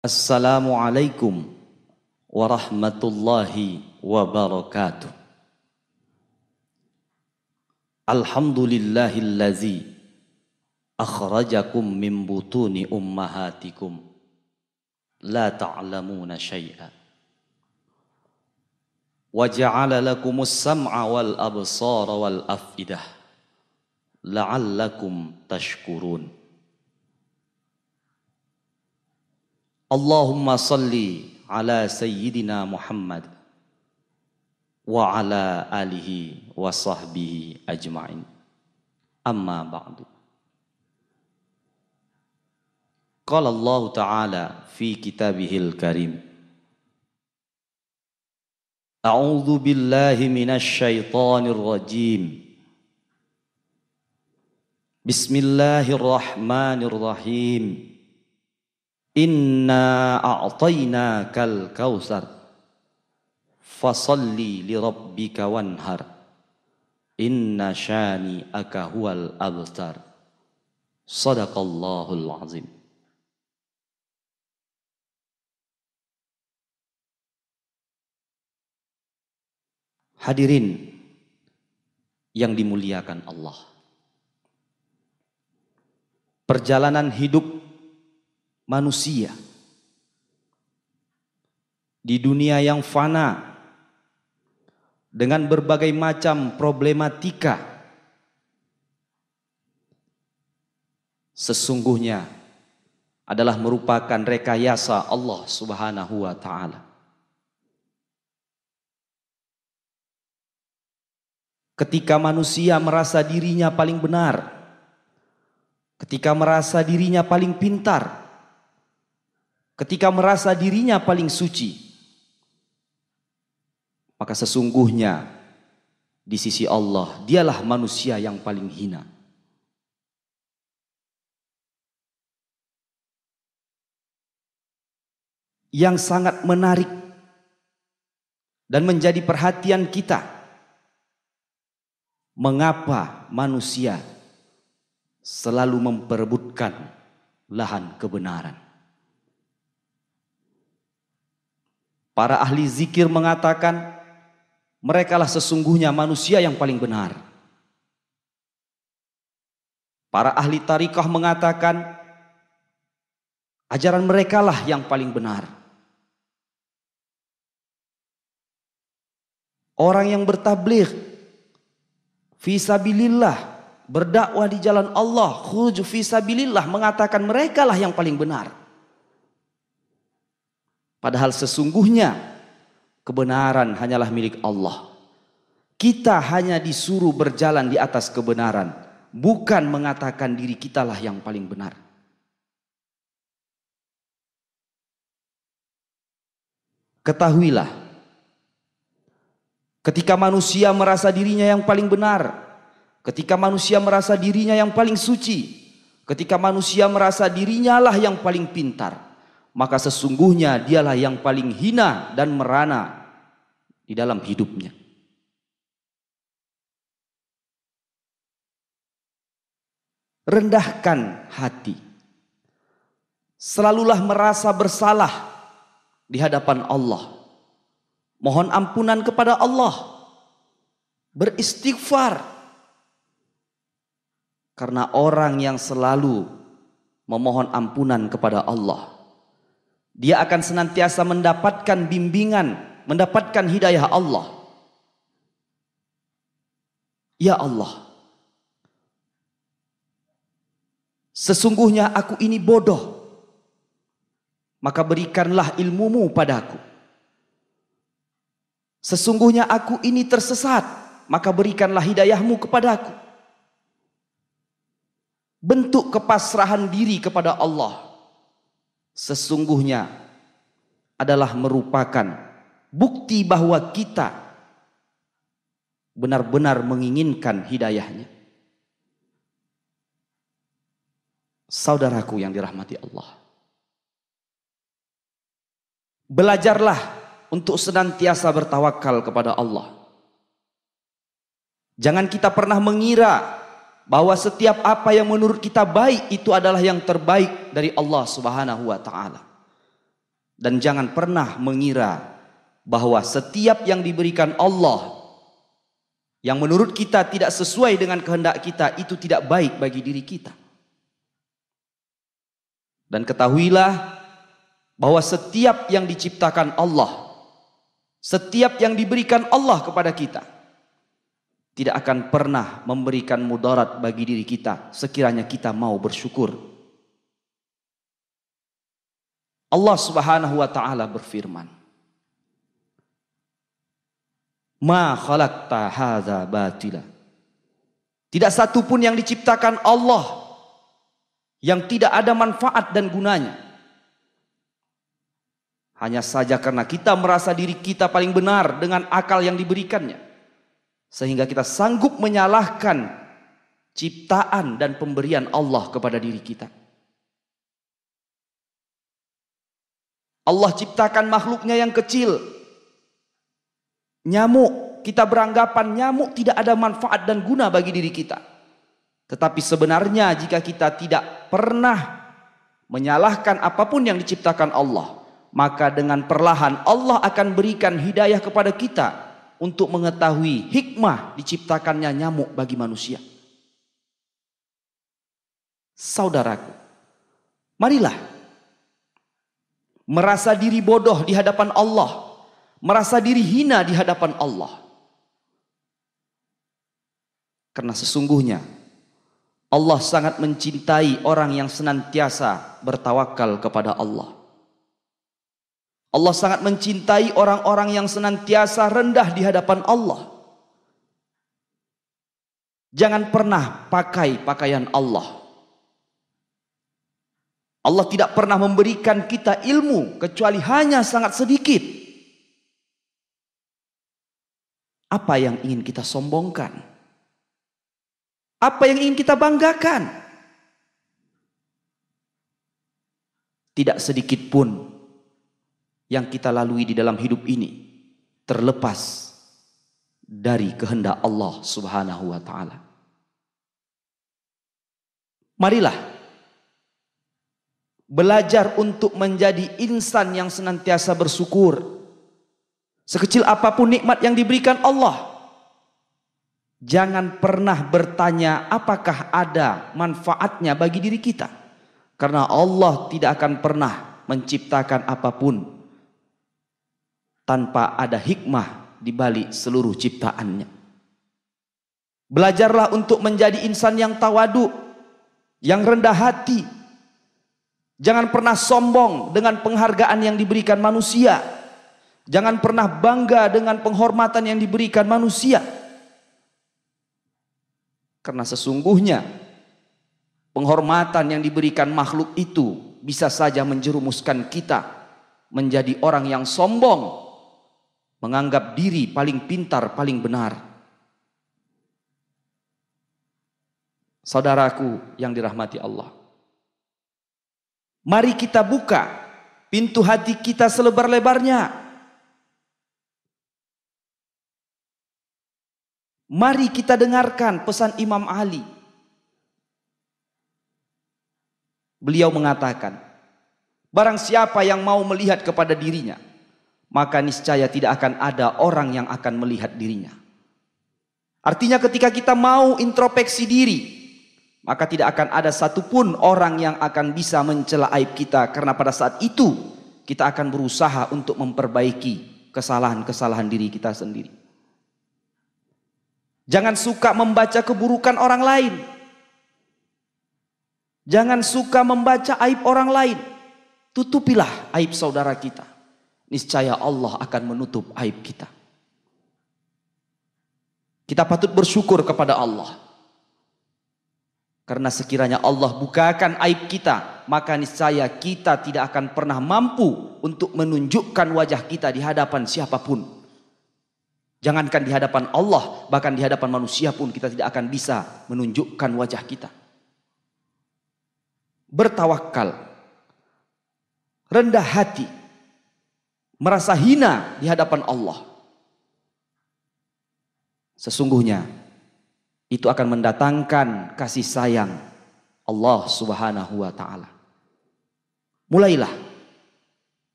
Assalamualaikum warahmatullahi wabarakatuh. Alhamdulillahillazi akhrajakum min butuni ummahatikum la ta'lamuna syai'a wa ja'ala lakumus sam'a wal absara wal af'idah la'allakum tashkurun. Allahumma salli ala sayyidina Muhammad wa ala alihi wa sahbihi ajma'in. Amma ba'du. Qala Allah Ta'ala fi kitabihil karim. A'udzu billahi minasy syaithanir rajim. Bismillahirrahmanirrahim. Inna a'tainakal kautsar fasalli lirabbika wanhar inna syani'aka huwal abtar. Shadaqallahul azim. Hadirin yang dimuliakan Allah, perjalanan hidup manusia di dunia yang fana dengan berbagai macam problematika sesungguhnya adalah merupakan rekayasa Allah Subhanahu wa Ta'ala. Ketika manusia merasa dirinya paling benar, ketika merasa dirinya paling pintar, ketika merasa dirinya paling suci, maka sesungguhnya di sisi Allah dialah manusia yang paling hina. Yang sangat menarik dan menjadi perhatian kita, mengapa manusia selalu memperebutkan lahan kebenaran. Para ahli zikir mengatakan merekalah sesungguhnya manusia yang paling benar. Para ahli tarikah mengatakan ajaran merekalah yang paling benar. Orang yang bertabligh fisabilillah, berdakwah di jalan Allah, khuruj fisabilillah, mengatakan merekalah yang paling benar. Padahal sesungguhnya kebenaran hanyalah milik Allah. Kita hanya disuruh berjalan di atas kebenaran, bukan mengatakan diri kitalah yang paling benar. Ketahuilah, ketika manusia merasa dirinya yang paling benar, ketika manusia merasa dirinya yang paling suci, ketika manusia merasa dirinya lah yang paling pintar, maka sesungguhnya dialah yang paling hina dan merana di dalam hidupnya. Rendahkan hati. Selalulah merasa bersalah di hadapan Allah. Mohon ampunan kepada Allah. Beristighfar. Karena orang yang selalu memohon ampunan kepada Allah, dia akan senantiasa mendapatkan bimbingan, mendapatkan hidayah Allah. Ya Allah, sesungguhnya aku ini bodoh, maka berikanlah ilmumu padaku. Sesungguhnya aku ini tersesat, maka berikanlah hidayahmu kepadaku. Bentuk kepasrahan diri kepada Allah sesungguhnya adalah merupakan bukti bahwa kita benar-benar menginginkan hidayahnya. Saudaraku yang dirahmati Allah, belajarlah untuk senantiasa bertawakal kepada Allah. Jangan kita pernah mengira bahwa setiap apa yang menurut kita baik itu adalah yang terbaik dari Allah Subhanahu wa taala. Dan jangan pernah mengira bahwa setiap yang diberikan Allah yang menurut kita tidak sesuai dengan kehendak kita itu tidak baik bagi diri kita. Dan ketahuilah bahwa setiap yang diciptakan Allah, setiap yang diberikan Allah kepada kita tidak akan pernah memberikan mudarat bagi diri kita sekiranya kita mau bersyukur. Allah Subhanahu wa taala berfirman, "Ma khalaqta hadza batila." Tidak satu pun yang diciptakan Allah yang tidak ada manfaat dan gunanya. Hanya saja karena kita merasa diri kita paling benar dengan akal yang diberikannya, sehingga kita sanggup menyalahkan ciptaan dan pemberian Allah kepada diri kita. Allah ciptakan makhluknya yang kecil, nyamuk. Kita beranggapan nyamuk tidak ada manfaat dan guna bagi diri kita. Tetapi sebenarnya jika kita tidak pernah menyalahkan apapun yang diciptakan Allah, maka dengan perlahan Allah akan berikan hidayah kepada kita untuk mengetahui hikmah diciptakannya nyamuk bagi manusia. Saudaraku, marilah merasa diri bodoh di hadapan Allah, merasa diri hina di hadapan Allah. Karena sesungguhnya Allah sangat mencintai orang yang senantiasa bertawakal kepada Allah. Allah sangat mencintai orang-orang yang senantiasa rendah di hadapan Allah. Jangan pernah pakai pakaian Allah. Allah tidak pernah memberikan kita ilmu kecuali hanya sangat sedikit. Apa yang ingin kita sombongkan? Apa yang ingin kita banggakan? Tidak sedikit pun yang kita lalui di dalam hidup ini terlepas dari kehendak Allah Subhanahu wa taala. Marilah belajar untuk menjadi insan yang senantiasa bersyukur. Sekecil apapun nikmat yang diberikan Allah, jangan pernah bertanya apakah ada manfaatnya bagi diri kita. Karena Allah tidak akan pernah menciptakan apapun tanpa ada hikmah di balik seluruh ciptaannya. Belajarlah untuk menjadi insan yang tawadu, yang rendah hati. Jangan pernah sombong dengan penghargaan yang diberikan manusia. Jangan pernah bangga dengan penghormatan yang diberikan manusia. Karena sesungguhnya penghormatan yang diberikan makhluk itu bisa saja menjerumuskan kita menjadi orang yang sombong, menganggap diri paling pintar, paling benar. Saudaraku yang dirahmati Allah, mari kita buka pintu hati kita selebar-lebarnya. Mari kita dengarkan pesan Imam Ali. Beliau mengatakan, barang siapa yang mau melihat kepada dirinya, maka niscaya tidak akan ada orang yang akan melihat dirinya. Artinya ketika kita mau introspeksi diri, maka tidak akan ada satupun orang yang akan bisa mencela aib kita. Karena pada saat itu kita akan berusaha untuk memperbaiki kesalahan-kesalahan diri kita sendiri. Jangan suka membaca keburukan orang lain. Jangan suka membaca aib orang lain. Tutupilah aib saudara kita. Niscaya Allah akan menutup aib kita. Kita patut bersyukur kepada Allah. Karena sekiranya Allah bukakan aib kita, maka niscaya kita tidak akan pernah mampu untuk menunjukkan wajah kita di hadapan siapapun. Jangankan di hadapan Allah, bahkan di hadapan manusia pun kita tidak akan bisa menunjukkan wajah kita. Bertawakal, rendah hati, merasa hina di hadapan Allah. Sesungguhnya itu akan mendatangkan kasih sayang Allah Subhanahu wa taala. Mulailah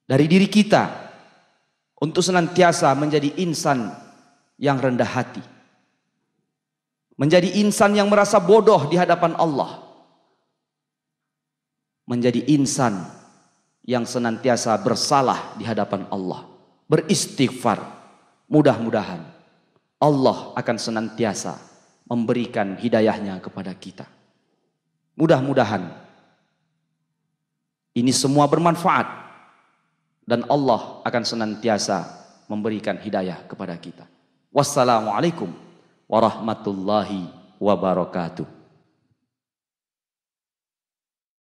dari diri kita untuk senantiasa menjadi insan yang rendah hati, menjadi insan yang merasa bodoh di hadapan Allah, menjadi insan yang senantiasa bersalah di hadapan Allah, beristighfar. Mudah-mudahan Allah akan senantiasa memberikan hidayahnya kepada kita. Mudah-mudahan ini semua bermanfaat dan Allah akan senantiasa memberikan hidayah kepada kita. Wassalamualaikum warahmatullahi wabarakatuh.